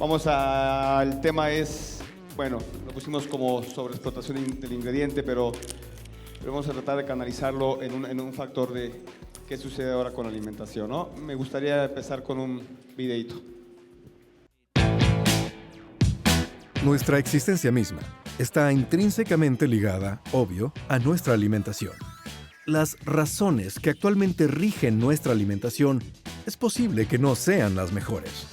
El tema es, bueno, lo pusimos como sobreexplotación del ingrediente, pero vamos a tratar de canalizarlo en un factor de qué sucede ahora con la alimentación, ¿no? Me gustaría empezar con un videíto. Nuestra existencia misma está intrínsecamente ligada, obvio, a nuestra alimentación. Las razones que actualmente rigen nuestra alimentación es posible que no sean las mejores.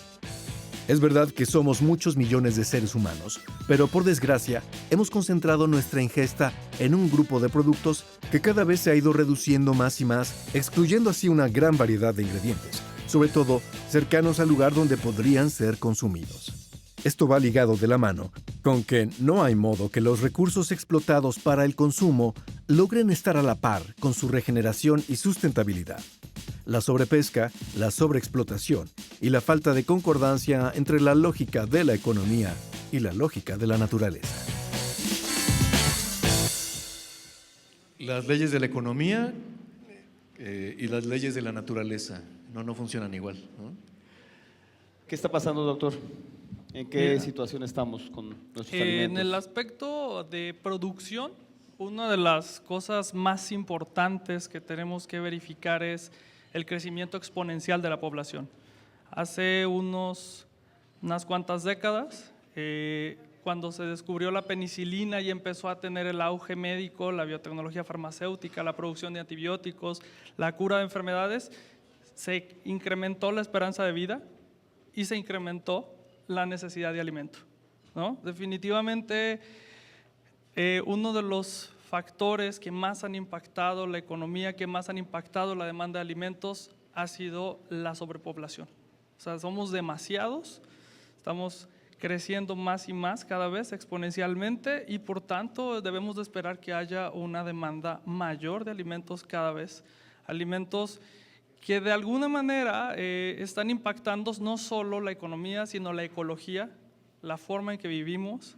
Es verdad que somos muchos millones de seres humanos, pero por desgracia hemos concentrado nuestra ingesta en un grupo de productos que cada vez se ha ido reduciendo más y más, excluyendo así una gran variedad de ingredientes, sobre todo cercanos al lugar donde podrían ser consumidos. Esto va ligado de la mano con que no hay modo que los recursos explotados para el consumo logren estar a la par con su regeneración y sustentabilidad. La sobrepesca, la sobreexplotación y la falta de concordancia entre la lógica de la economía y la lógica de la naturaleza. Las leyes de la economía y las leyes de la naturaleza no funcionan igual, ¿no? ¿Qué está pasando, doctor? ¿En qué situación estamos con nuestros alimentos? En el aspecto de producción, una de las cosas más importantes que tenemos que verificar es el crecimiento exponencial de la población. Hace unas cuantas décadas, cuando se descubrió la penicilina y empezó a tener el auge médico, la biotecnología farmacéutica, la producción de antibióticos, la cura de enfermedades, se incrementó la esperanza de vida y se incrementó la necesidad de alimento, ¿no? Definitivamente, uno de los factores que más han impactado la economía, que más han impactado la demanda de alimentos, ha sido la sobrepoblación. O sea, somos demasiados, estamos creciendo más y más cada vez exponencialmente y por tanto debemos de esperar que haya una demanda mayor de alimentos cada vez. Alimentos que de alguna manera están impactando no solo la economía, sino la ecología, la forma en que vivimos,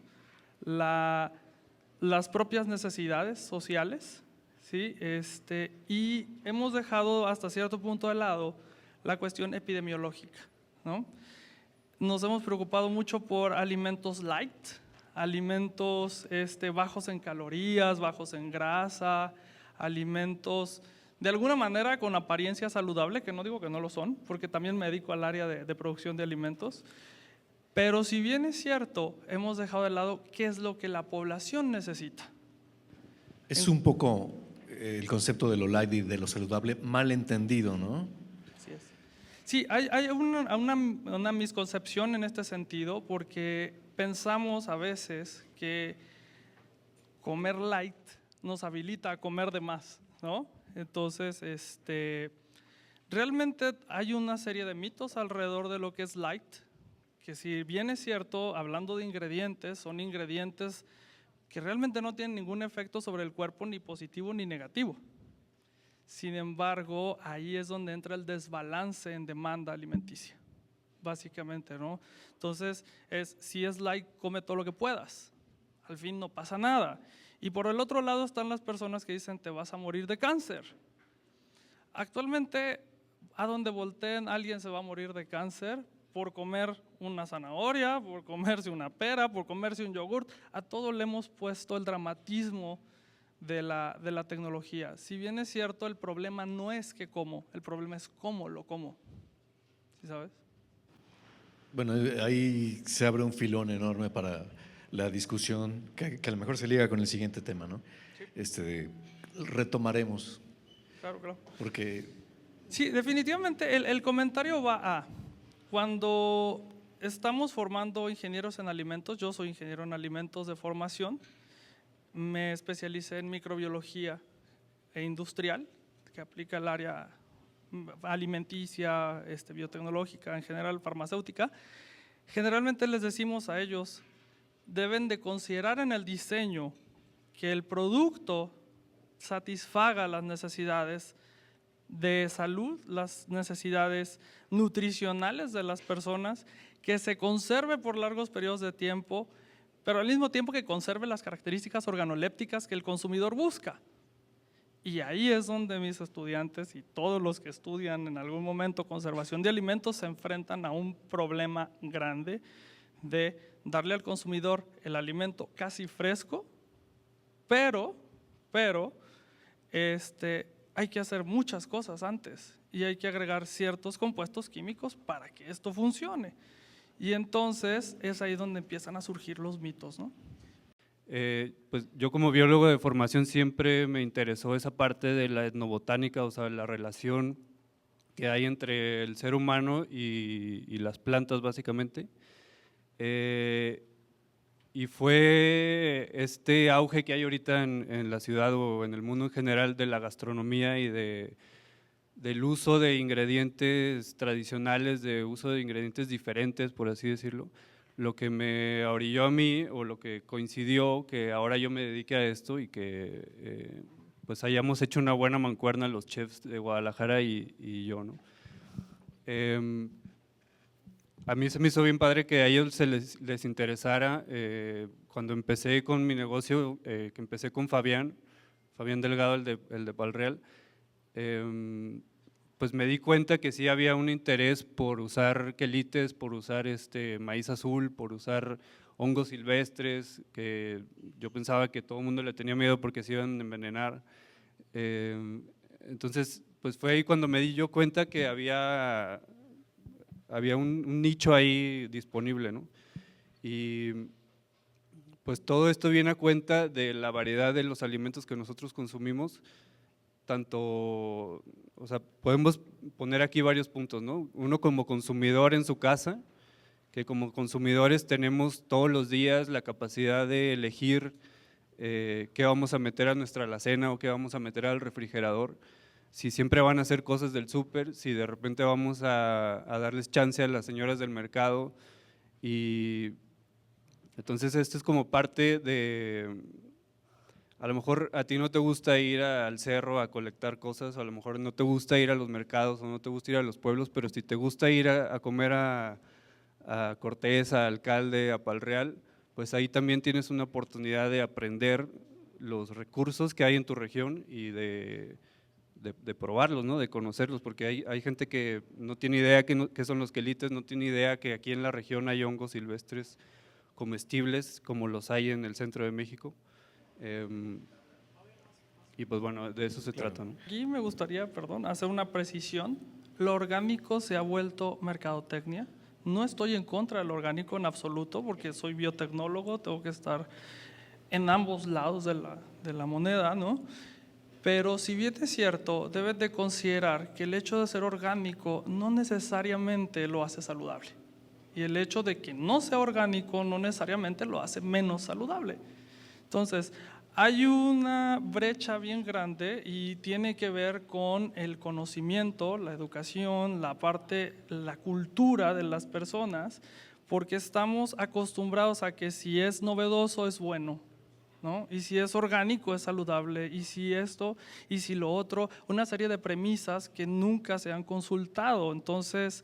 las propias necesidades sociales, ¿sí? Y hemos dejado hasta cierto punto de lado la cuestión epidemiológica, ¿no? Nos hemos preocupado mucho por alimentos light, alimentos bajos en calorías, bajos en grasa, alimentos de alguna manera con apariencia saludable, que no digo que no lo son, porque también me dedico al área de producción de alimentos, pero si bien es cierto, hemos dejado de lado qué es lo que la población necesita. Es un poco el concepto de lo light y de lo saludable mal entendido, ¿no? Así es. Sí, hay una misconcepción en este sentido, porque pensamos a veces que comer light nos habilita a comer de más, ¿no? Entonces, realmente hay una serie de mitos alrededor de lo que es light, que si bien es cierto, hablando de ingredientes, son ingredientes que realmente no tienen ningún efecto sobre el cuerpo, ni positivo ni negativo. Sin embargo, ahí es donde entra el desbalance en demanda alimenticia, básicamente, ¿no? Entonces, si es light, come todo lo que puedas, al fin no pasa nada. Y por el otro lado están las personas que dicen te vas a morir de cáncer. Actualmente, a donde volteen, alguien se va a morir de cáncer por comer una zanahoria, por comerse una pera, por comerse un yogurt. A todo le hemos puesto el dramatismo de la tecnología. Si bien es cierto, el problema no es qué como, el problema es cómo lo como. ¿Sí sabes? Bueno, ahí se abre un filón enorme para la discusión que a lo mejor se liga con el siguiente tema, ¿no? Sí. Retomaremos. Claro, claro. Porque… Sí, definitivamente el comentario va a… Cuando estamos formando ingenieros en alimentos, yo soy ingeniero en alimentos de formación, me especialicé en microbiología e industrial, que aplica el área alimenticia, biotecnológica, en general farmacéutica. Generalmente les decimos a ellos, deben de considerar en el diseño que el producto satisfaga las necesidades de salud, las necesidades nutricionales de las personas, que se conserve por largos periodos de tiempo, pero al mismo tiempo que conserve las características organolépticas que el consumidor busca. Y ahí es donde mis estudiantes y todos los que estudian en algún momento conservación de alimentos se enfrentan a un problema grande de darle al consumidor el alimento casi fresco, pero hay que hacer muchas cosas antes y hay que agregar ciertos compuestos químicos para que esto funcione. Y entonces es ahí donde empiezan a surgir los mitos, ¿no? Pues yo como biólogo de formación siempre me interesó esa parte de la etnobotánica, o sea, la relación que hay entre el ser humano y las plantas básicamente. Y fue este auge que hay ahorita en la ciudad o en el mundo en general de la gastronomía y del uso de ingredientes tradicionales, de uso de ingredientes diferentes, por así decirlo, lo que me orilló a mí o lo que coincidió que ahora yo me dedique a esto y que pues hayamos hecho una buena mancuerna los chefs de Guadalajara y yo, ¿no? A mí se me hizo bien padre que a ellos les interesara. Cuando empecé con mi negocio, que empecé con Fabián Delgado, el de Palreal, pues me di cuenta que sí había un interés por usar quelites, por usar maíz azul, por usar hongos silvestres, que yo pensaba que todo el mundo le tenía miedo porque se iban a envenenar. Entonces, pues fue ahí cuando me di yo cuenta que había un nicho ahí disponible, ¿no? Y pues todo esto viene a cuenta de la variedad de los alimentos que nosotros consumimos, tanto, o sea, podemos poner aquí varios puntos, ¿no? Uno como consumidor en su casa, que como consumidores tenemos todos los días la capacidad de elegir qué vamos a meter a nuestra alacena o qué vamos a meter al refrigerador, si siempre van a hacer cosas del súper, si de repente vamos a darles chance a las señoras del mercado. Y entonces esto es como parte de… A lo mejor a ti no te gusta ir al cerro a colectar cosas, o a lo mejor no te gusta ir a los mercados, o no te gusta ir a los pueblos, pero si te gusta ir a comer a Cortés, a Alcalde, a Palreal, pues ahí también tienes una oportunidad de aprender los recursos que hay en tu región y de probarlos, ¿no? De conocerlos, porque hay gente que no tiene idea qué son los quelites, no tiene idea que aquí en la región hay hongos silvestres comestibles como los hay en el centro de México. Y pues bueno, de eso se trata, ¿no? Aquí me gustaría, hacer una precisión. Lo orgánico se ha vuelto mercadotecnia. No estoy en contra del orgánico en absoluto, porque soy biotecnólogo, tengo que estar en ambos lados de la moneda, ¿no? Pero si bien es cierto, debes de considerar que el hecho de ser orgánico no necesariamente lo hace saludable. Y el hecho de que no sea orgánico no necesariamente lo hace menos saludable. Entonces, hay una brecha bien grande y tiene que ver con el conocimiento, la educación, la cultura de las personas, porque estamos acostumbrados a que si es novedoso es bueno, ¿no? Y si es orgánico es saludable, y si esto, y si lo otro, una serie de premisas que nunca se han consultado. Entonces,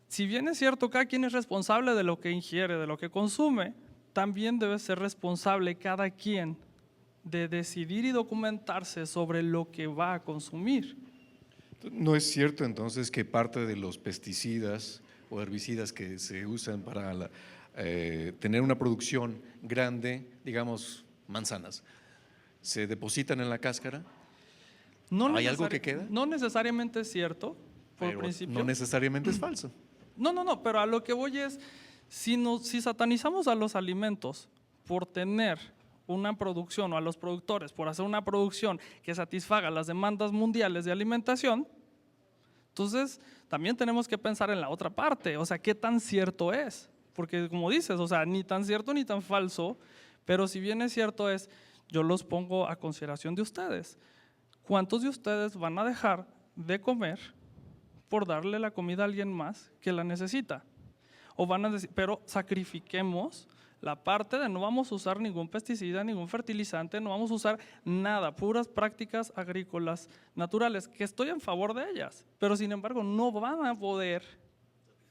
si bien es cierto, cada quien es responsable de lo que ingiere, de lo que consume, también debe ser responsable cada quien de decidir y documentarse sobre lo que va a consumir. ¿No es cierto entonces que parte de los pesticidas o herbicidas que se usan para tener una producción grande, digamos manzanas, se depositan en la cáscara? ¿Hay algo que queda? No necesariamente es cierto, por principio. No necesariamente es falso. No, pero a lo que voy es, si satanizamos a los alimentos por tener una producción, o a los productores por hacer una producción que satisfaga las demandas mundiales de alimentación, entonces también tenemos que pensar en la otra parte, o sea, ¿qué tan cierto es? Porque como dices, o sea, ni tan cierto ni tan falso, pero si bien es cierto yo los pongo a consideración de ustedes. ¿Cuántos de ustedes van a dejar de comer por darle la comida a alguien más que la necesita? O van a decir, pero sacrifiquemos la parte de no vamos a usar ningún pesticida, ningún fertilizante, no vamos a usar nada, puras prácticas agrícolas naturales, que estoy en favor de ellas, pero sin embargo no van a poder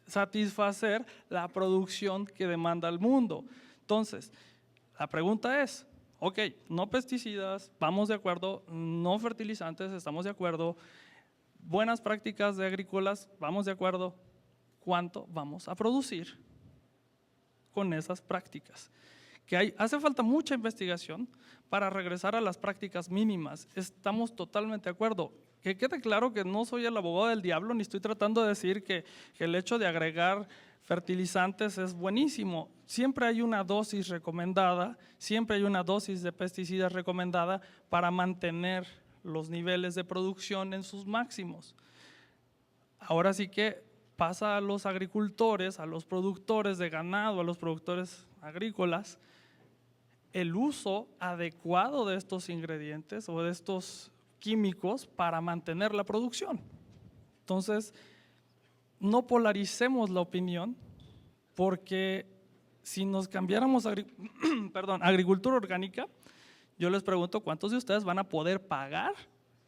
satisfacer la producción que demanda el mundo. Entonces, la pregunta es, ok, no pesticidas, vamos de acuerdo, no fertilizantes, estamos de acuerdo, buenas prácticas de agrícolas, vamos de acuerdo, ¿cuánto vamos a producir? con esas prácticas. Que hace falta mucha investigación para regresar a las prácticas mínimas. Estamos totalmente de acuerdo. Que quede claro que no soy el abogado del diablo, ni estoy tratando de decir que el hecho de agregar fertilizantes es buenísimo. Siempre hay una dosis recomendada, siempre hay una dosis de pesticidas recomendada para mantener los niveles de producción en sus máximos. Ahora sí que pasa a los agricultores, a los productores de ganado, a los productores agrícolas, el uso adecuado de estos ingredientes o de estos químicos para mantener la producción. Entonces, no polaricemos la opinión, porque si nos cambiáramos a agricultura orgánica, yo les pregunto cuántos de ustedes van a poder pagar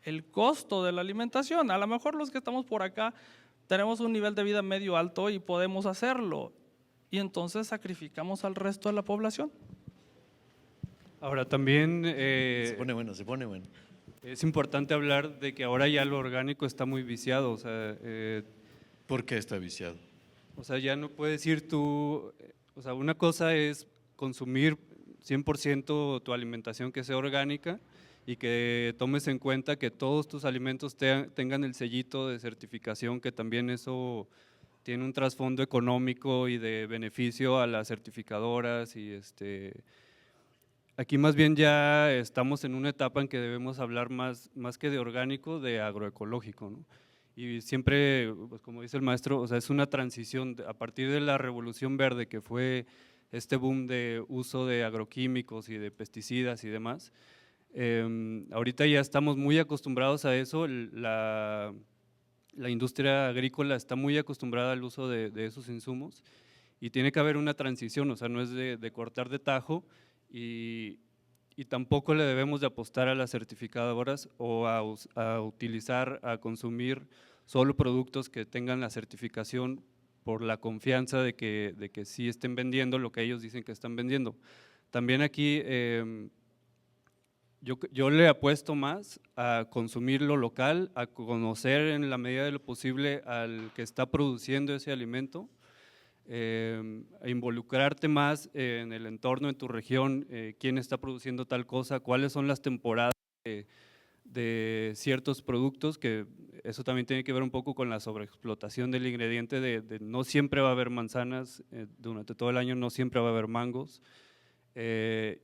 el costo de la alimentación. A lo mejor los que estamos por acá tenemos un nivel de vida medio alto y podemos hacerlo, y entonces sacrificamos al resto de la población. Ahora también Se pone bueno. es importante hablar de que ahora ya lo orgánico está muy viciado, ¿Por qué está viciado? o sea, ya no puedes ir tú, o sea, una cosa es consumir 100% tu alimentación que sea orgánica y que tomes en cuenta que todos tus alimentos tengan el sellito de certificación, que también eso tiene un trasfondo económico y de beneficio a las certificadoras y aquí más bien ya estamos en una etapa en que debemos hablar más que de orgánico, de agroecológico, ¿no? Y siempre, pues como dice el maestro, o sea, es una transición a partir de la revolución verde, que fue este boom de uso de agroquímicos y de pesticidas y demás. Ahorita ya estamos muy acostumbrados a eso, la industria agrícola está muy acostumbrada al uso de esos insumos y tiene que haber una transición, o sea, no es de cortar de tajo. Y tampoco le debemos de apostar a las certificadoras o a utilizar, a consumir solo productos que tengan la certificación por la confianza de que sí estén vendiendo lo que ellos dicen que están vendiendo. También aquí yo le apuesto más a consumir lo local, a conocer en la medida de lo posible al que está produciendo ese alimento, a involucrarte más en el entorno, en tu región, quién está produciendo tal cosa, cuáles son las temporadas de ciertos productos, que eso también tiene que ver un poco con la sobreexplotación del ingrediente, de no siempre va a haber manzanas, durante todo el año no siempre va a haber mangos,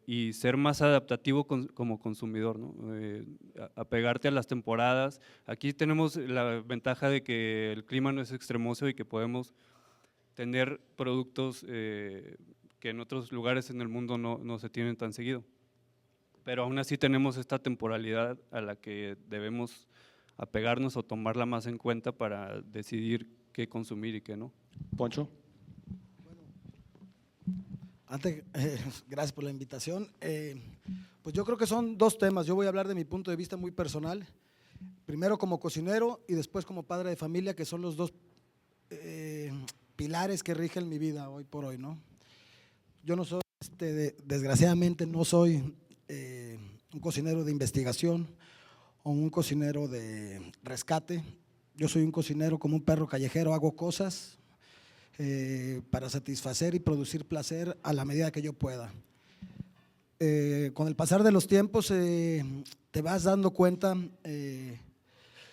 y ser más adaptativo como consumidor, ¿no? Apegarte a las temporadas. Aquí tenemos la ventaja de que el clima no es extremoso y que podemos tener productos que en otros lugares en el mundo no se tienen tan seguido. Pero aún así tenemos esta temporalidad a la que debemos apegarnos o tomarla más en cuenta para decidir qué consumir y qué no. Poncho. Antes, gracias por la invitación. Pues yo creo que son dos temas. Yo voy a hablar de mi punto de vista muy personal. Primero como cocinero y después como padre de familia, que son los dos pilares que rigen mi vida hoy por hoy, ¿no? Yo no soy, desgraciadamente no soy un cocinero de investigación o un cocinero de rescate. Yo soy un cocinero como un perro callejero, hago cosas para satisfacer y producir placer a la medida que yo pueda. Con el pasar de los tiempos te vas dando cuenta,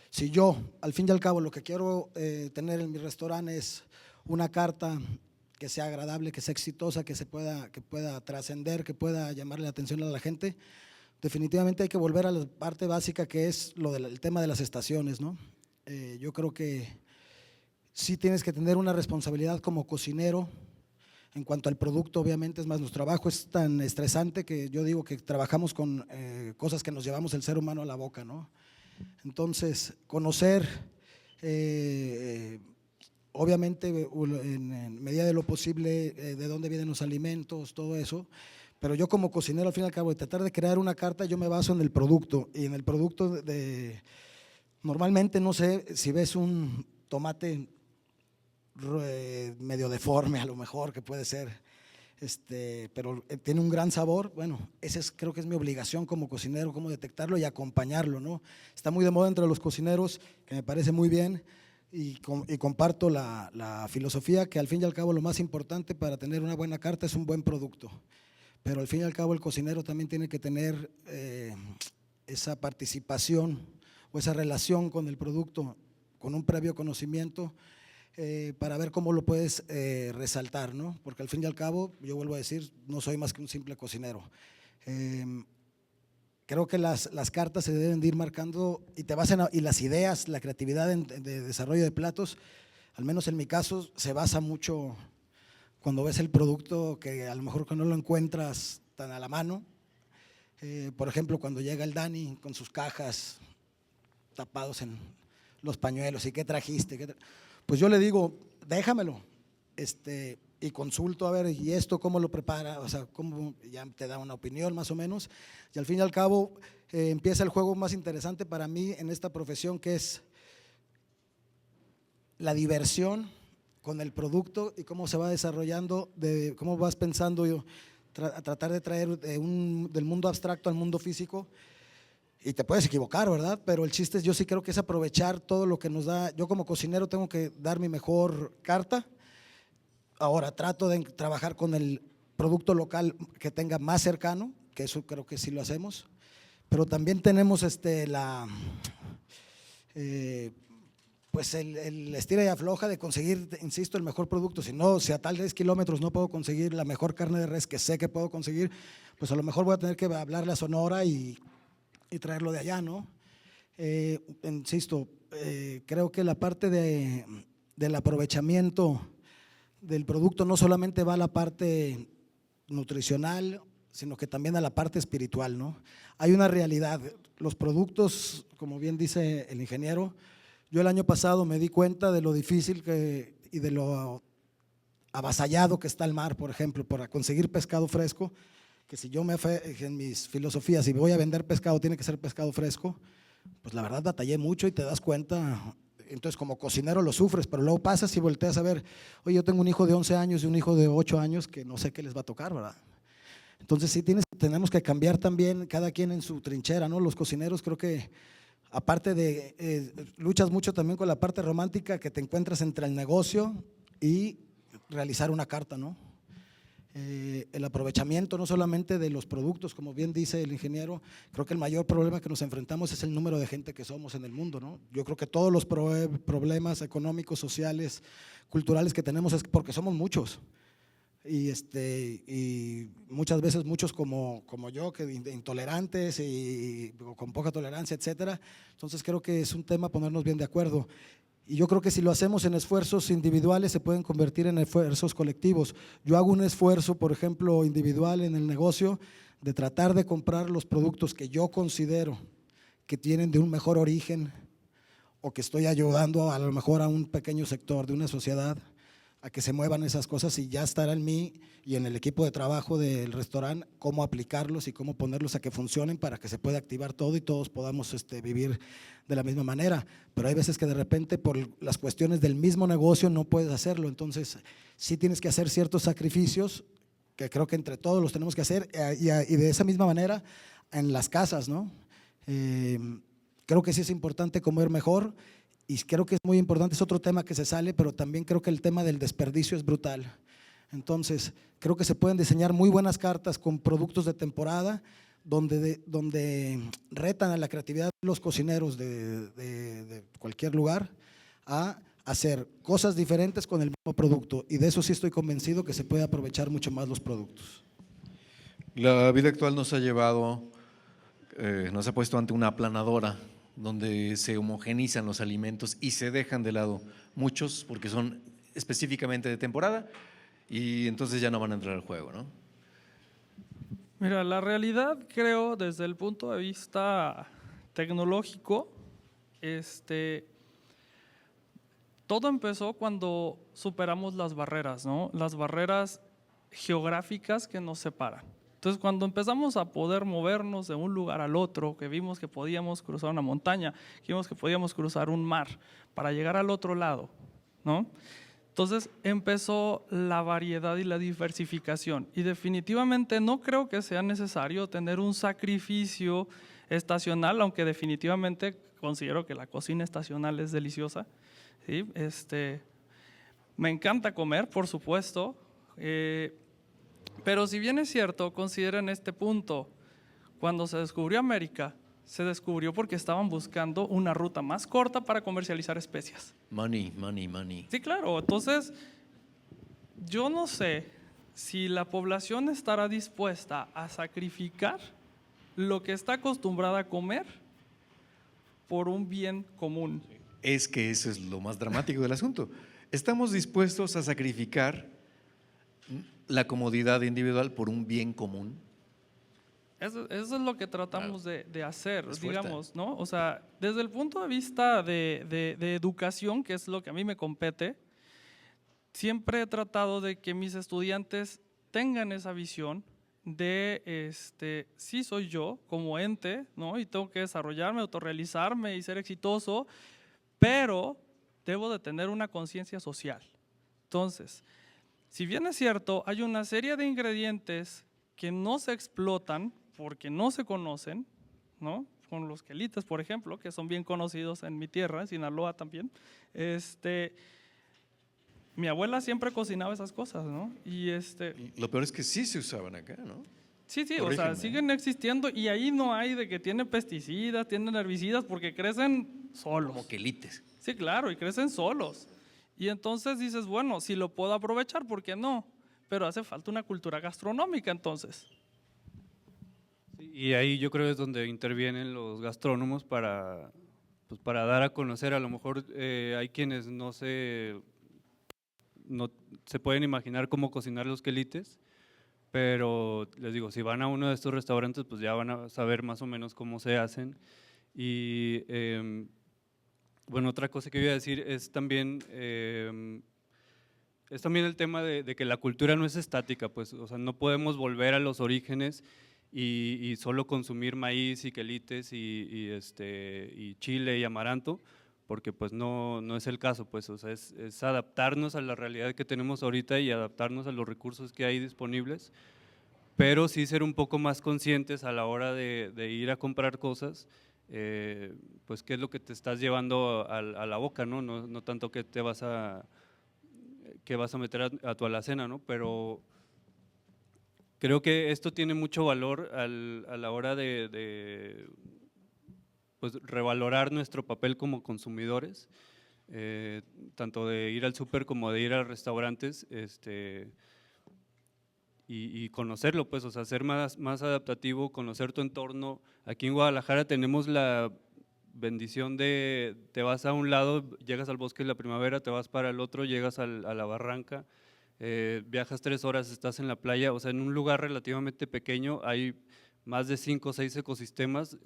si yo al fin y al cabo lo que quiero tener en mi restaurante es una carta que sea agradable, que sea exitosa, que pueda trascender, que pueda llamarle la atención a la gente, definitivamente hay que volver a la parte básica, que es el tema de las estaciones, ¿no? Yo creo que sí tienes que tener una responsabilidad como cocinero en cuanto al producto, obviamente. Es más, nuestro trabajo es tan estresante que yo digo que trabajamos con cosas que nos llevamos el ser humano a la boca, ¿no? Entonces, conocer, obviamente, en medida de lo posible, de dónde vienen los alimentos, todo eso. Pero yo como cocinero, al fin y al cabo, de tratar de crear una carta, yo me baso en el producto. Y en el producto, normalmente, no sé, si ves un tomate medio deforme, a lo mejor, que puede ser, pero tiene un gran sabor. Bueno, creo que es mi obligación como cocinero, cómo detectarlo y acompañarlo, ¿no? Está muy de moda entre los cocineros, que me parece muy bien, y comparto la filosofía que al fin y al cabo lo más importante para tener una buena carta es un buen producto. Pero al fin y al cabo el cocinero también tiene que tener esa participación o esa relación con el producto, con un previo conocimiento para ver cómo lo puedes resaltar, ¿no? Porque al fin y al cabo, yo vuelvo a decir, no soy más que un simple cocinero. Creo que las cartas se deben de ir marcando y las ideas, la creatividad de desarrollo de platos, al menos en mi caso, se basa mucho cuando ves el producto que a lo mejor que no lo encuentras tan a la mano. Por ejemplo, cuando llega el Dani con sus cajas tapados en los pañuelos, ¿y qué trajiste? Pues yo le digo, déjamelo, y consulto a ver, ¿y esto cómo lo prepara? O sea, cómo ya te da una opinión más o menos, y al fin y al cabo empieza el juego más interesante para mí en esta profesión, que es la diversión con el producto y cómo se va desarrollando, cómo vas pensando a tratar de traer del mundo abstracto al mundo físico. Y te puedes equivocar, ¿verdad? Pero el chiste es, yo sí creo que es aprovechar todo lo que nos da. Yo como cocinero tengo que dar mi mejor carta. Ahora trato de trabajar con el producto local que tenga más cercano, que eso creo que sí lo hacemos. Pero también tenemos pues el estira y afloja de conseguir, insisto, el mejor producto. Si a tal 10 kilómetros no puedo conseguir la mejor carne de res que sé que puedo conseguir, pues a lo mejor voy a tener que hablarle a Sonora y traerlo de allá, ¿no? Insisto, creo que la parte del aprovechamiento del producto no solamente va a la parte nutricional, sino que también a la parte espiritual, ¿no? Hay una realidad, los productos, como bien dice el ingeniero, yo el año pasado me di cuenta de lo difícil y de lo avasallado que está el mar, por ejemplo, para conseguir pescado fresco, que si yo en mis filosofías, si voy a vender pescado, tiene que ser pescado fresco, pues la verdad batallé mucho y te das cuenta. Entonces como cocinero lo sufres, pero luego pasas y volteas a ver, oye, yo tengo un hijo de 11 años y un hijo de 8 años que no sé qué les va a tocar, ¿verdad? Entonces sí tenemos que cambiar también cada quien en su trinchera, ¿no? Los cocineros creo que aparte luchas mucho también con la parte romántica que te encuentras entre el negocio y realizar una carta, ¿no? El aprovechamiento no solamente de los productos, como bien dice el ingeniero, creo que el mayor problema que nos enfrentamos es el número de gente que somos en el mundo, ¿no? Yo creo que todos los problemas económicos, sociales, culturales que tenemos es porque somos muchos y muchas veces muchos como yo, que intolerantes y con poca tolerancia, etcétera. Entonces creo que es un tema ponernos bien de acuerdo. Y yo creo que si lo hacemos en esfuerzos individuales se pueden convertir en esfuerzos colectivos. Yo hago un esfuerzo, por ejemplo, individual en el negocio de tratar de comprar los productos que yo considero que tienen de un mejor origen o que estoy ayudando a lo mejor a un pequeño sector de una sociedad a que se muevan esas cosas, y ya estará en mí y en el equipo de trabajo del restaurante cómo aplicarlos y cómo ponerlos a que funcionen para que se pueda activar todo y todos podamos vivir de la misma manera. Pero hay veces que de repente por las cuestiones del mismo negocio no puedes hacerlo, entonces sí tienes que hacer ciertos sacrificios que creo que entre todos los tenemos que hacer, y de esa misma manera en las casas, ¿no? Creo que sí es importante comer mejor. Y creo que es muy importante, es otro tema que se sale, pero también creo que el tema del desperdicio es brutal. Entonces, creo que se pueden diseñar muy buenas cartas con productos de temporada, donde retan a la creatividad de los cocineros de cualquier lugar a hacer cosas diferentes con el mismo producto. Y de eso sí estoy convencido que se puede aprovechar mucho más los productos. La vida actual nos ha llevado, nos ha puesto ante una aplanadora, donde se homogenizan los alimentos y se dejan de lado muchos porque son específicamente de temporada y entonces ya no van a entrar al juego, ¿no? Mira, la realidad, creo, desde el punto de vista tecnológico, todo empezó cuando superamos las barreras, ¿no? Las barreras geográficas que nos separan. Entonces, cuando empezamos a poder movernos de un lugar al otro, que vimos que podíamos cruzar una montaña, que vimos que podíamos cruzar un mar para llegar al otro lado, ¿no? Entonces empezó la variedad y la diversificación, y definitivamente no creo que sea necesario tener un sacrificio estacional, aunque definitivamente considero que la cocina estacional es deliciosa. ¿sí? Me encanta comer, por supuesto, pero si bien es cierto, consideren este punto, cuando se descubrió América, se descubrió porque estaban buscando una ruta más corta para comercializar especias. Money, money, money. Sí, claro, entonces yo no sé si la población estará dispuesta a sacrificar lo que está acostumbrada a comer por un bien común. Es que eso es lo más dramático del asunto. Estamos dispuestos a sacrificar la comodidad individual por un bien común. Eso es lo que tratamos de hacer, Es fuerte. digamos, ¿no? O sea, desde el punto de vista de educación, que es lo que a mí me compete, siempre he tratado de que mis estudiantes tengan esa visión de, sí soy yo como ente, ¿no? Y tengo que desarrollarme, autorrealizarme y ser exitoso, pero debo de tener una conciencia social. Entonces, si bien es cierto, hay una serie de ingredientes que no se explotan porque no se conocen, ¿no? Con los quelites, por ejemplo, que son bien conocidos en mi tierra, en Sinaloa también. Mi abuela siempre cocinaba esas cosas, ¿no? Y Lo peor es que sí se usaban acá, ¿no? sí, o sea, Corrígeme. siguen existiendo y ahí no hay de que tienen pesticidas, tienen herbicidas porque crecen solos. Como quelites. Sí, claro, y crecen solos. Y entonces dices, bueno, si lo puedo aprovechar, ¿por qué no? Pero hace falta una cultura gastronómica entonces. Y ahí yo creo es donde intervienen los gastrónomos para, pues para dar a conocer. A lo mejor hay quienes no se pueden imaginar cómo cocinar los quelites, pero les digo, si van a uno de estos restaurantes, pues ya van a saber más o menos cómo se hacen. Y bueno, otra cosa que iba a decir es también el tema de que la cultura no es estática, pues, o sea, no podemos volver a los orígenes y solo consumir maíz y quelites y chile y amaranto, porque pues no es el caso, pues, o sea, es adaptarnos a la realidad que tenemos ahorita y adaptarnos a los recursos que hay disponibles, pero sí ser un poco más conscientes a la hora de ir a comprar cosas, pues qué es lo que te estás llevando a la boca, ¿no? No tanto que vas a meter a tu alacena, ¿no? Pero creo que esto tiene mucho valor a la hora de pues, revalorar nuestro papel como consumidores, tanto de ir al súper como de ir a restaurantes, y conocerlo, pues, o sea, ser más adaptativo, conocer tu entorno. Aquí en Guadalajara tenemos la bendición de, te vas a un lado, llegas al Bosque de la Primavera, te vas para el otro, llegas a la Barranca, viajas 3 horas, estás en la playa, o sea, en un lugar relativamente pequeño hay más de 5 o 6 ecosistemas,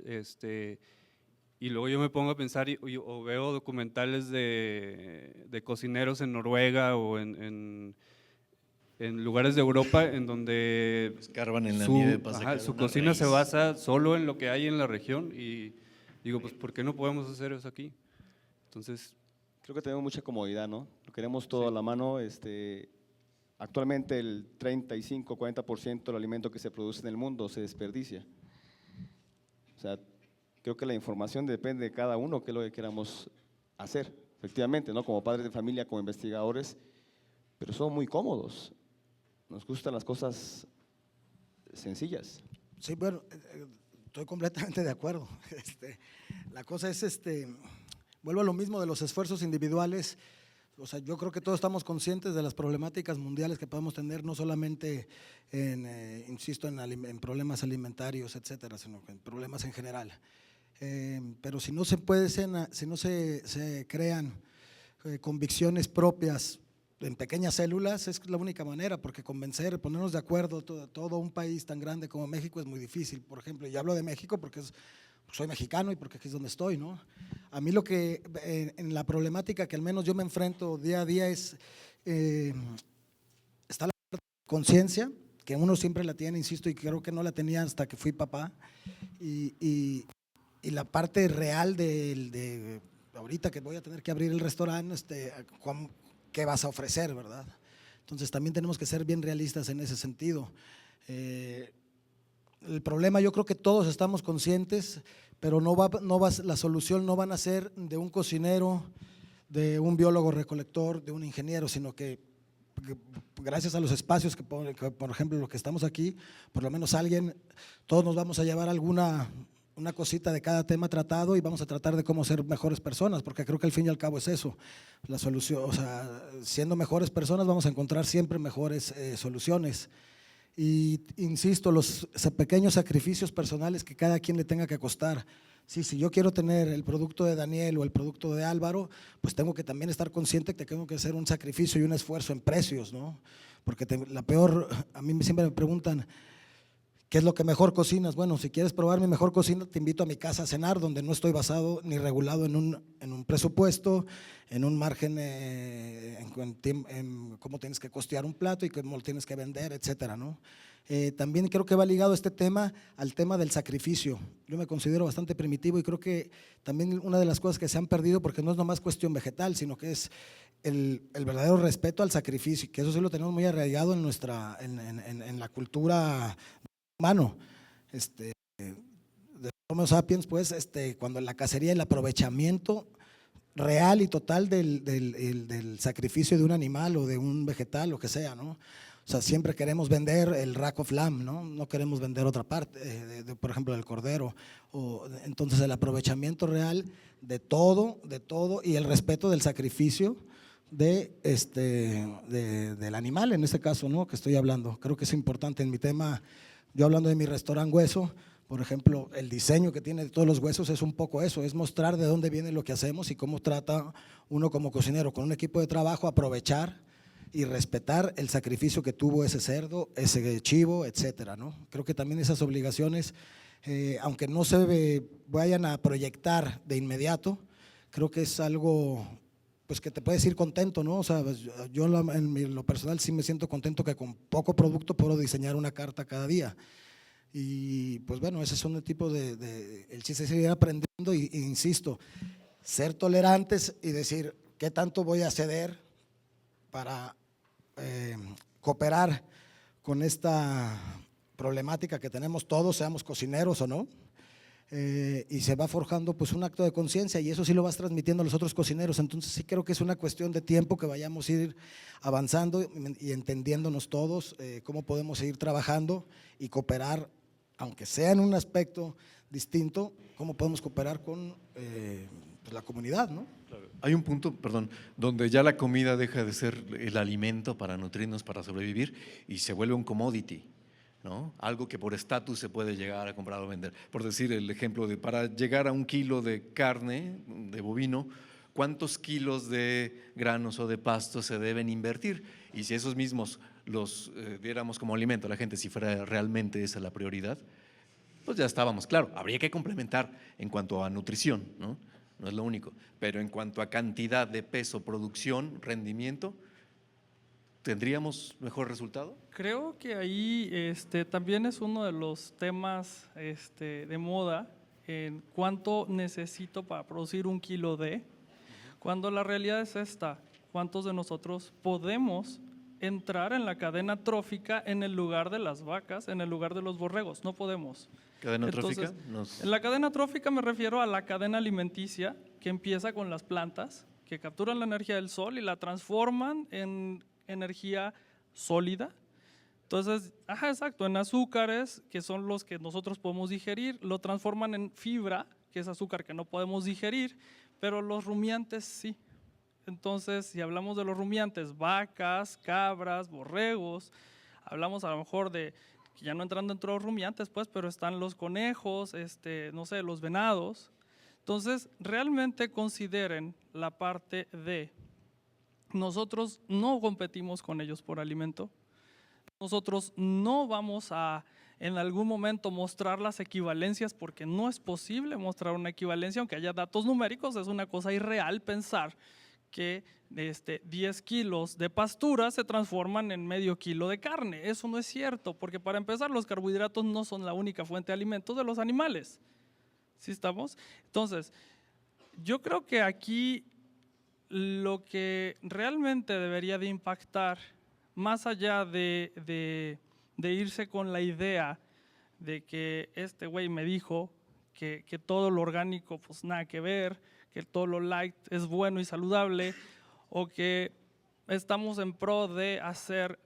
y luego yo me pongo a pensar o veo documentales de cocineros en Noruega o en lugares de Europa en donde Escarban en la nieve para sacar su una cocina se raíz. basa solo en lo que hay en la región y digo, pues ¿por qué no podemos hacer eso aquí? Entonces, Creo que tenemos mucha comodidad, ¿no? Lo queremos todo a la mano. Actualmente el 35-40% del alimento que se produce en el mundo se desperdicia. O sea, creo que la información depende de cada uno, qué es lo que queramos hacer, efectivamente, ¿no? Como padres de familia, como investigadores, pero son muy cómodos. Nos gustan las cosas sencillas. Sí, bueno, estoy completamente de acuerdo. La cosa es, vuelvo a lo mismo de los esfuerzos individuales. O sea, yo creo que todos estamos conscientes de las problemáticas mundiales que podemos tener, no solamente insisto, en problemas alimentarios, etcétera, sino en problemas en general. Pero si no se crean convicciones propias en pequeñas células, es la única manera, porque convencer, ponernos de acuerdo, todo un país tan grande como México es muy difícil. Por ejemplo, y hablo de México porque soy mexicano y porque aquí es donde estoy, ¿no? A mí lo que, en la problemática que al menos yo me enfrento día a día es, está la conciencia, que uno siempre la tiene, insisto, y creo que no la tenía hasta que fui papá, y la parte real de ahorita que voy a tener que abrir el restaurante, ¿qué vas a ofrecer, verdad? Entonces también tenemos que ser bien realistas en ese sentido. El problema, yo creo que todos estamos conscientes, pero la solución no van a ser de un cocinero de un biólogo recolector, de un ingeniero, sino que gracias a los espacios que, por ejemplo, los que estamos aquí, por lo menos todos nos vamos a llevar una cosita de cada tema tratado y vamos a tratar de cómo ser mejores personas, porque creo que al fin y al cabo es eso, la solución, o sea, siendo mejores personas vamos a encontrar siempre mejores soluciones. Y insisto, los pequeños sacrificios personales que cada quien le tenga que costar. Sí, si yo quiero tener el producto de Daniel o el producto de Álvaro, pues tengo que también estar consciente que tengo que hacer un sacrificio y un esfuerzo en precios, ¿no? Porque a mí siempre me preguntan, ¿qué es lo que mejor cocinas? Bueno, si quieres probar mi mejor cocina, te invito a mi casa a cenar, donde no estoy basado ni regulado en un presupuesto, en un margen, en cómo tienes que costear un plato y cómo lo tienes que vender, etcétera, ¿no? También creo que va ligado este tema al tema del sacrificio. Yo me considero bastante primitivo y creo que también una de las cosas que se han perdido, porque no es nomás cuestión vegetal, sino que es el verdadero respeto al sacrificio, y que eso sí lo tenemos muy arraigado en la cultura humano, de Homo sapiens, pues, cuando la cacería, el aprovechamiento real y total del sacrificio de un animal o de un vegetal, lo que sea, ¿no? O sea, siempre queremos vender el rack of lamb, ¿no? No queremos vender otra parte, por ejemplo, del cordero. Entonces, el aprovechamiento real de todo y el respeto del sacrificio del animal, en este caso, ¿no? Que estoy hablando. Creo que es importante en mi tema. Yo hablando de mi restaurante Hueso, por ejemplo, el diseño que tiene de todos los huesos es un poco eso, es mostrar de dónde viene lo que hacemos y cómo trata uno como cocinero con un equipo de trabajo, aprovechar y respetar el sacrificio que tuvo ese cerdo, ese chivo, etcétera, ¿no? Creo que también esas obligaciones, aunque no se vayan a proyectar de inmediato, creo que es algo pues que te puedes ir contento, ¿no? O sea, yo en lo personal sí me siento contento que con poco producto puedo diseñar una carta cada día. Y pues bueno, ese son el tipo el chiste es seguir aprendiendo e insisto, ser tolerantes y decir qué tanto voy a ceder para cooperar con esta problemática que tenemos todos, seamos cocineros o no. Y se va forjando pues un acto de conciencia y eso sí lo vas transmitiendo a los otros cocineros, entonces sí creo que es una cuestión de tiempo que vayamos a ir avanzando y entendiéndonos todos cómo podemos seguir trabajando y cooperar, aunque sea en un aspecto distinto, cómo podemos cooperar con pues la comunidad, ¿no? Hay un punto, perdón, donde ya la comida deja de ser el alimento para nutrirnos, para sobrevivir y se vuelve un commodity, ¿no? Algo que por estatus se puede llegar a comprar o vender. Por decir el ejemplo de para llegar a 1 kilo de carne de bovino, ¿cuántos kilos de granos o de pasto se deben invertir? Y si esos mismos los diéramos como alimento a la gente, si fuera realmente esa la prioridad, pues ya estábamos, claro, habría que complementar en cuanto a nutrición, ¿no? No es lo único, pero en cuanto a cantidad de peso, producción, rendimiento, ¿tendríamos mejor resultado? Creo que ahí también es uno de los temas de moda, en cuánto necesito para producir 1 kilo cuando la realidad es esta, ¿cuántos de nosotros podemos entrar en la cadena trófica en el lugar de las vacas, en el lugar de los borregos? No podemos. ¿Cadena trófica? En la cadena trófica me refiero a la cadena alimenticia que empieza con las plantas, que capturan la energía del sol y la transforman en energía sólida. Entonces, exacto, en azúcares, que son los que nosotros podemos digerir, lo transforman en fibra, que es azúcar que no podemos digerir, pero los rumiantes sí. Entonces, si hablamos de los rumiantes, vacas, cabras, borregos, hablamos a lo mejor de, que ya no entran dentro de los rumiantes, pues, pero están los conejos, no sé, los venados. Entonces, realmente consideren la parte de nosotros no competimos con ellos por alimento, nosotros no vamos a en algún momento mostrar las equivalencias porque no es posible mostrar una equivalencia, aunque haya datos numéricos, es una cosa irreal pensar que 10 kilos de pastura se transforman en medio kilo de carne. Eso no es cierto, porque para empezar los carbohidratos no son la única fuente de alimentos de los animales. ¿Sí estamos? Entonces, yo creo que aquí lo que realmente debería de impactar, más allá de irse con la idea de que este güey me dijo que todo lo orgánico pues nada que ver, que todo lo light es bueno y saludable, o que estamos en pro de hacer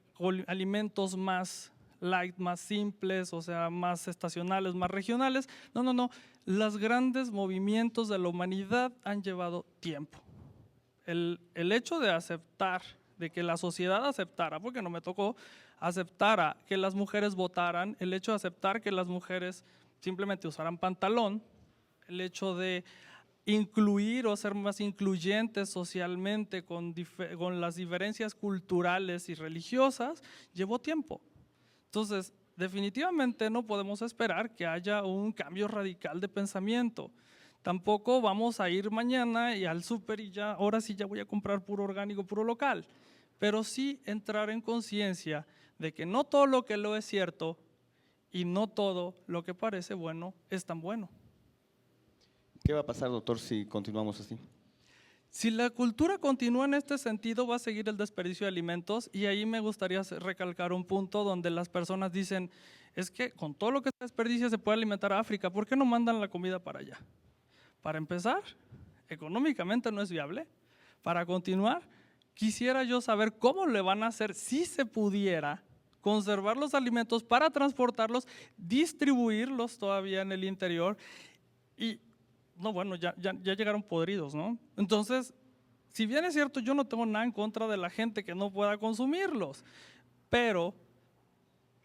alimentos más light, más simples, o sea, más estacionales, más regionales. No, no, no. Los grandes movimientos de la humanidad han llevado tiempo. El hecho de aceptar, de que la sociedad aceptara, porque no me tocó, aceptara que las mujeres votaran, el hecho de aceptar que las mujeres simplemente usaran pantalón, el hecho de incluir o ser más incluyentes socialmente con las diferencias culturales y religiosas, llevó tiempo. Entonces, definitivamente no podemos esperar que haya un cambio radical de pensamiento. Tampoco vamos a ir mañana y al súper y ya, ahora sí ya voy a comprar puro orgánico, puro local. Pero sí entrar en conciencia de que no todo lo que lo es cierto y no todo lo que parece bueno es tan bueno. ¿Qué va a pasar, doctor, si continuamos así? Si la cultura continúa en este sentido, va a seguir el desperdicio de alimentos, y ahí me gustaría recalcar un punto donde las personas dicen, es que con todo lo que se desperdicia se puede alimentar a África, ¿por qué no mandan la comida para allá? Para empezar, económicamente no es viable. Para continuar, quisiera yo saber cómo le van a hacer, si se pudiera, conservar los alimentos para transportarlos, distribuirlos todavía en el interior y no, bueno, ya llegaron podridos, ¿no? Entonces, si bien es cierto, yo no tengo nada en contra de la gente que no pueda consumirlos, pero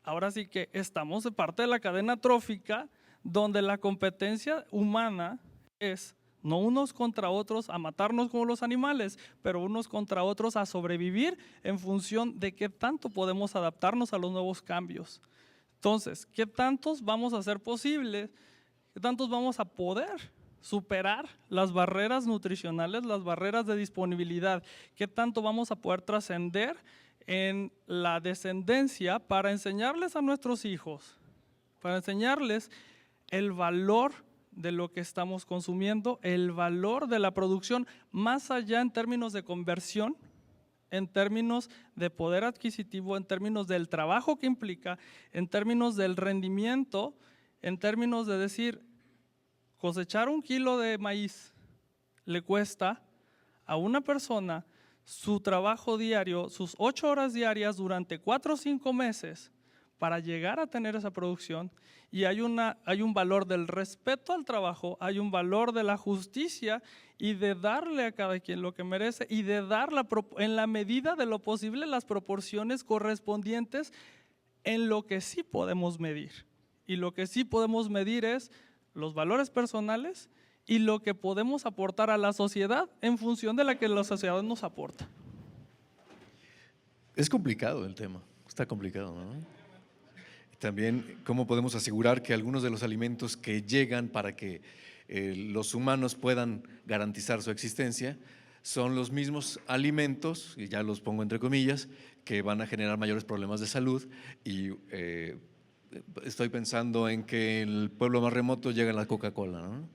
ahora sí que estamos de parte de la cadena trófica donde la competencia humana es no unos contra otros a matarnos como los animales, pero unos contra otros a sobrevivir en función de qué tanto podemos adaptarnos a los nuevos cambios. Entonces, ¿qué tantos vamos a hacer posibles? ¿Qué tantos vamos a poder superar las barreras nutricionales, las barreras de disponibilidad? ¿Qué tanto vamos a poder trascender en la descendencia para enseñarles a nuestros hijos, para enseñarles el valor de lo que estamos consumiendo, el valor de la producción, más allá en términos de conversión, en términos de poder adquisitivo, en términos del trabajo que implica, en términos del rendimiento, en términos de decir, cosechar 1 kilo de maíz le cuesta a una persona su trabajo diario, sus 8 horas diarias durante 4 o 5 meses para llegar a tener esa producción, y hay un valor del respeto al trabajo, hay un valor de la justicia y de darle a cada quien lo que merece y de dar en la medida de lo posible las proporciones correspondientes en lo que sí podemos medir. Y lo que sí podemos medir es los valores personales y lo que podemos aportar a la sociedad en función de la que la sociedad nos aporta. Es complicado el tema, está complicado, ¿no? También, ¿cómo podemos asegurar que algunos de los alimentos que llegan para que los humanos puedan garantizar su existencia son los mismos alimentos, y ya los pongo entre comillas, que van a generar mayores problemas de salud? Y estoy pensando en que el pueblo más remoto llega la Coca-Cola, ¿no?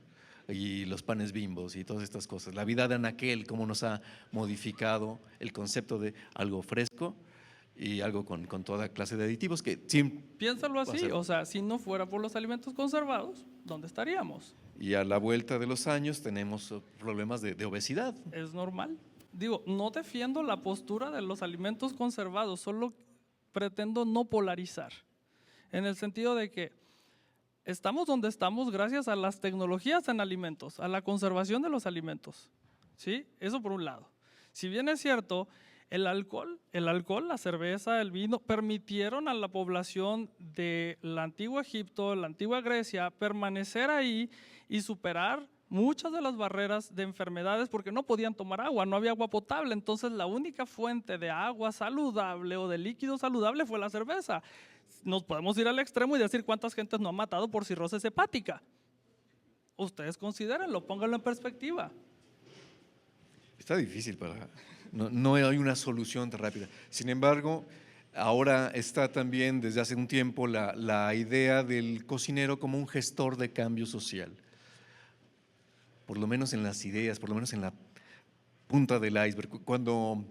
Y los panes Bimbos y todas estas cosas. La vida de anaquel, cómo nos ha modificado el concepto de algo fresco y algo con toda clase de aditivos que piénsalo así, o sea, si no fuera por los alimentos conservados, ¿dónde estaríamos? Y a la vuelta de los años tenemos problemas de obesidad. Es normal. Digo, no defiendo la postura de los alimentos conservados, solo pretendo no polarizar, en el sentido de que estamos donde estamos gracias a las tecnologías en alimentos, a la conservación de los alimentos, ¿sí? Eso por un lado. Si bien es cierto, el alcohol, la cerveza, el vino, permitieron a la población del antiguo Egipto, la antigua Grecia, permanecer ahí y superar muchas de las barreras de enfermedades porque no podían tomar agua, no había agua potable. Entonces la única fuente de agua saludable o de líquido saludable fue la cerveza. Nos podemos ir al extremo y decir cuántas gentes no han matado por cirrosis hepática. Ustedes considérenlo, pónganlo en perspectiva. Está difícil no hay una solución tan rápida. Sin embargo, ahora está también desde hace un tiempo la idea del cocinero como un gestor de cambio social. Por lo menos en las ideas, por lo menos en la punta del iceberg. Cuando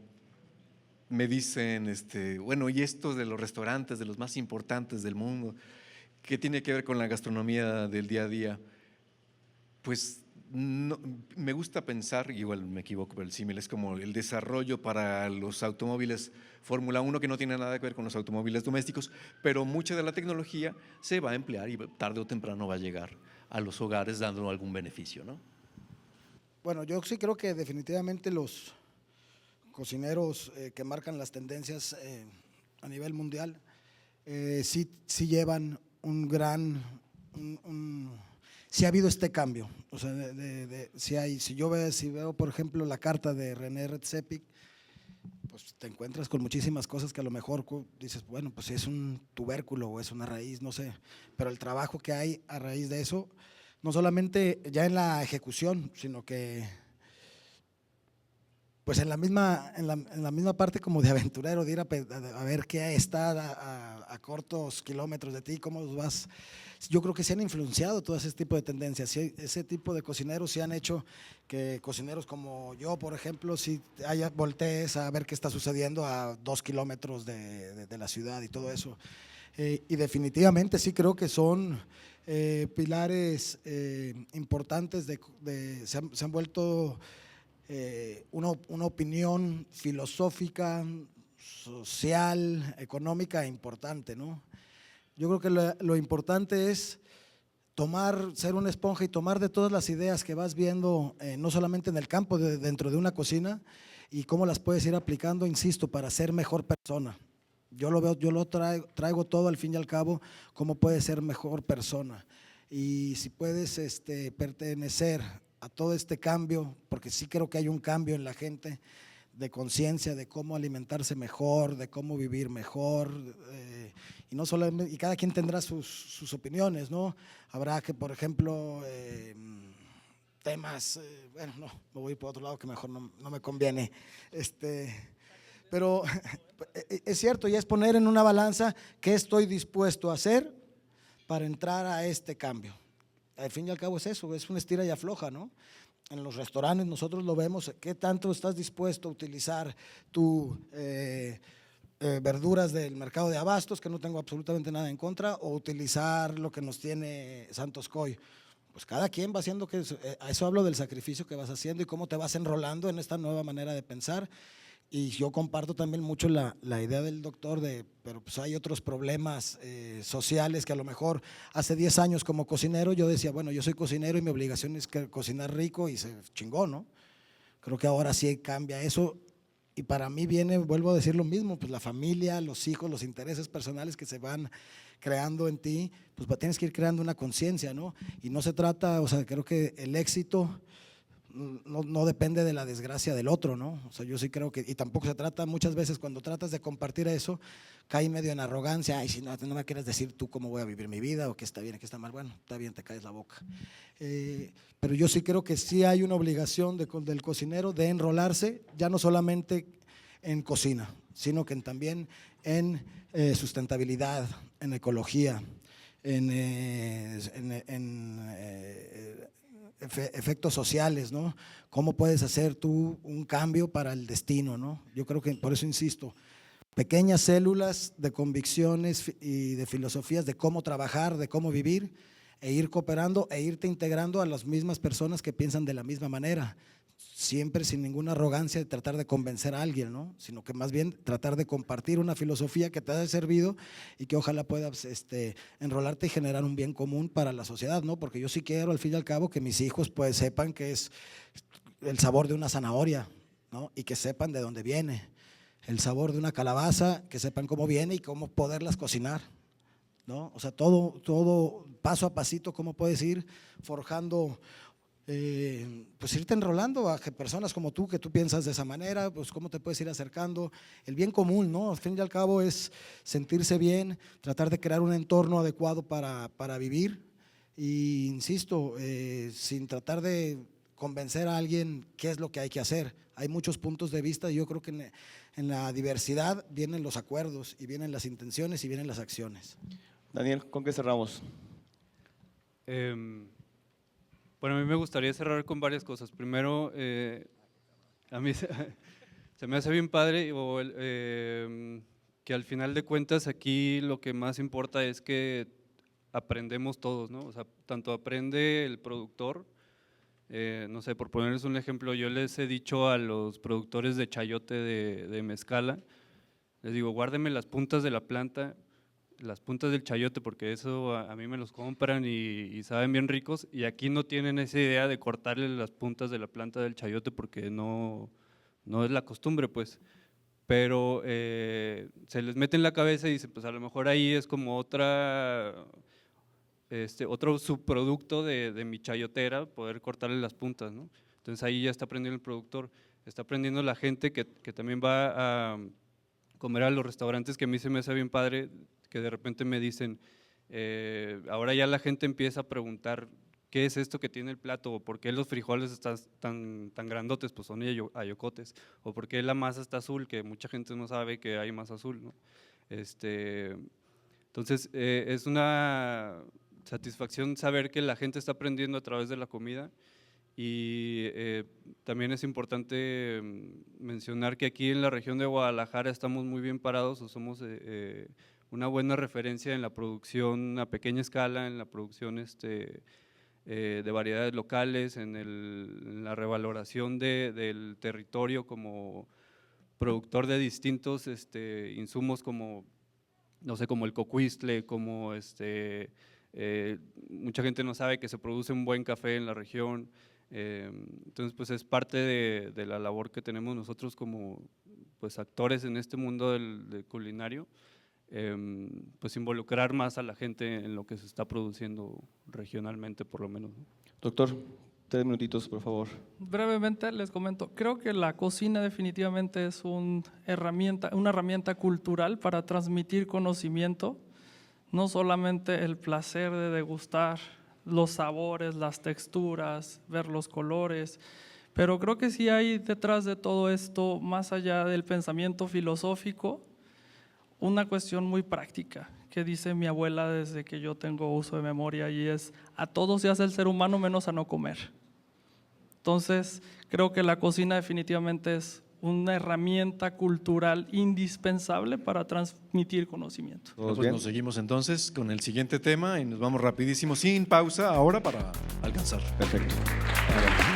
me dicen, bueno, y esto de los restaurantes, de los más importantes del mundo, ¿qué tiene que ver con la gastronomía del día a día? Pues me gusta pensar, igual me equivoco, pero el símil es como el desarrollo para los automóviles Fórmula 1, que no tiene nada que ver con los automóviles domésticos, pero mucha de la tecnología se va a emplear y tarde o temprano va a llegar a los hogares dando algún beneficio, ¿no? Bueno, yo sí creo que definitivamente los cocineros que marcan las tendencias a nivel mundial sí llevan un gran… sí ha habido este cambio, o sea, si veo por ejemplo la carta de René Redzepic, pues te encuentras con muchísimas cosas que a lo mejor dices, bueno, pues si es un tubérculo o es una raíz, no sé, pero el trabajo que hay a raíz de eso, no solamente ya en la ejecución, sino que pues en la misma parte como de aventurero, de ir a ver qué está a cortos kilómetros de ti, cómo vas. Yo creo que se han influenciado todo ese tipo de tendencias, ese tipo de cocineros se han hecho que cocineros como yo, por ejemplo, si voltees a ver qué está sucediendo a 2 kilómetros de la ciudad y todo eso. Y definitivamente sí creo que son pilares importantes, se han vuelto una opinión filosófica, social, económica importante, ¿no? Yo creo que lo importante es ser una esponja y tomar de todas las ideas que vas viendo, no solamente en el campo, dentro de una cocina, y cómo las puedes ir aplicando, insisto, para ser mejor persona. Yo lo traigo todo al fin y al cabo, cómo puedes ser mejor persona. Y si puedes pertenecer a todo este cambio, porque sí creo que hay un cambio en la gente de conciencia, de cómo alimentarse mejor, de cómo vivir mejor, y no solamente, y cada quien tendrá sus opiniones, ¿no? Habrá que, por ejemplo, temas, bueno, no, me voy por otro lado que mejor no me conviene, pero es cierto, y es poner en una balanza qué estoy dispuesto a hacer para entrar a este cambio. Al fin y al cabo es eso, es una estira y afloja, ¿no? En los restaurantes nosotros lo vemos, qué tanto estás dispuesto a utilizar tu verduras del mercado de abastos, que no tengo absolutamente nada en contra, o utilizar lo que nos tiene Santos Coy. Pues cada quien va haciendo, a eso hablo del sacrificio que vas haciendo y cómo te vas enrolando en esta nueva manera de pensar. Y yo comparto también mucho la idea del doctor pero pues hay otros problemas sociales que a lo mejor hace 10 años como cocinero yo decía, bueno, yo soy cocinero y mi obligación es cocinar rico y se chingó, ¿no? Creo que ahora sí cambia eso y para mí vuelvo a decir lo mismo, pues la familia, los hijos, los intereses personales que se van creando en ti, pues tienes que ir creando una conciencia, ¿no? Y no se trata, o sea, creo que el éxito no depende de la desgracia del otro, ¿no? O sea, yo sí creo que, y tampoco se trata, muchas veces cuando tratas de compartir eso, cae medio en arrogancia, ay, si no me quieres decir tú cómo voy a vivir mi vida, o qué está bien, qué está mal, bueno, está bien, te caes la boca. Pero yo sí creo que sí hay una obligación del cocinero de enrolarse, ya no solamente en cocina, sino que también en sustentabilidad, en ecología, en efectos sociales, ¿no? ¿Cómo puedes hacer tú un cambio para el destino, ¿no? Yo creo que por eso insisto, pequeñas células de convicciones y de filosofías de cómo trabajar, de cómo vivir, e ir cooperando e irte integrando a las mismas personas que piensan de la misma manera, siempre sin ninguna arrogancia de tratar de convencer a alguien, ¿no? Sino que más bien tratar de compartir una filosofía que te haya servido y que ojalá puedas enrolarte y generar un bien común para la sociedad, ¿no? Porque yo sí quiero al fin y al cabo que mis hijos pues sepan que es el sabor de una zanahoria, ¿no? Y que sepan de dónde viene, el sabor de una calabaza, que sepan cómo viene y cómo poderlas cocinar, ¿no? O sea, todo paso a pasito, cómo puedes ir forjando, pues irte enrolando a personas como tú, que tú piensas de esa manera, pues cómo te puedes ir acercando, el bien común, ¿no? Al fin y al cabo es sentirse bien, tratar de crear un entorno adecuado para vivir, y insisto, sin tratar de convencer a alguien qué es lo que hay que hacer. Hay muchos puntos de vista y yo creo que en la diversidad vienen los acuerdos y vienen las intenciones y vienen las acciones. Daniel, ¿con qué cerramos? Bueno, a mí me gustaría cerrar con varias cosas. Primero, a mí se me hace bien padre que al final de cuentas aquí lo que más importa es que aprendemos todos, ¿no? O sea, tanto aprende el productor No sé, por ponerles un ejemplo, yo les he dicho a los productores de chayote de mezcala, les digo, guárdenme las puntas de la planta, las puntas del chayote, porque eso a mí me los compran y saben bien ricos, y aquí no tienen esa idea de cortarle las puntas de la planta del chayote porque no es la costumbre, pues. Pero se les mete en la cabeza y dicen, pues a lo mejor ahí es como otro subproducto de mi chayotera, poder cortarle las puntas, ¿no? Entonces ahí ya está aprendiendo el productor, está aprendiendo la gente que también va a comer a los restaurantes, que a mí se me hace bien padre, que de repente me dicen, ahora ya la gente empieza a preguntar qué es esto que tiene el plato, o por qué los frijoles están tan grandotes, pues son ayocotes, o por qué la masa está azul, que mucha gente no sabe que hay masa azul, ¿no? Entonces es una satisfacción saber que la gente está aprendiendo a través de la comida. Y también es importante mencionar que aquí en la región de Guadalajara estamos muy bien parados, o somos una buena referencia en la producción a pequeña escala, en la producción de variedades locales, en la revaloración del territorio como productor de distintos insumos como, no sé, como el cocuistle, como mucha gente no sabe que se produce un buen café en la región. Entonces, pues es parte de la labor que tenemos nosotros como pues actores en este mundo del culinario, pues involucrar más a la gente en lo que se está produciendo regionalmente, por lo menos, ¿no? Doctor, 3 minutitos, por favor. Brevemente les comento, creo que la cocina definitivamente es una herramienta cultural para transmitir conocimiento, no solamente el placer de degustar los sabores, las texturas, ver los colores, pero creo que sí hay detrás de todo esto, más allá del pensamiento filosófico, una cuestión muy práctica que dice mi abuela desde que yo tengo uso de memoria, y es: a todo se hace el ser humano menos a no comer. Entonces creo que la cocina definitivamente es una herramienta cultural indispensable para transmitir conocimiento. ¿Todos Pues bien? nos seguimos entonces con el siguiente tema y nos vamos rapidísimo, sin pausa, ahora para alcanzar. Perfecto. Adelante.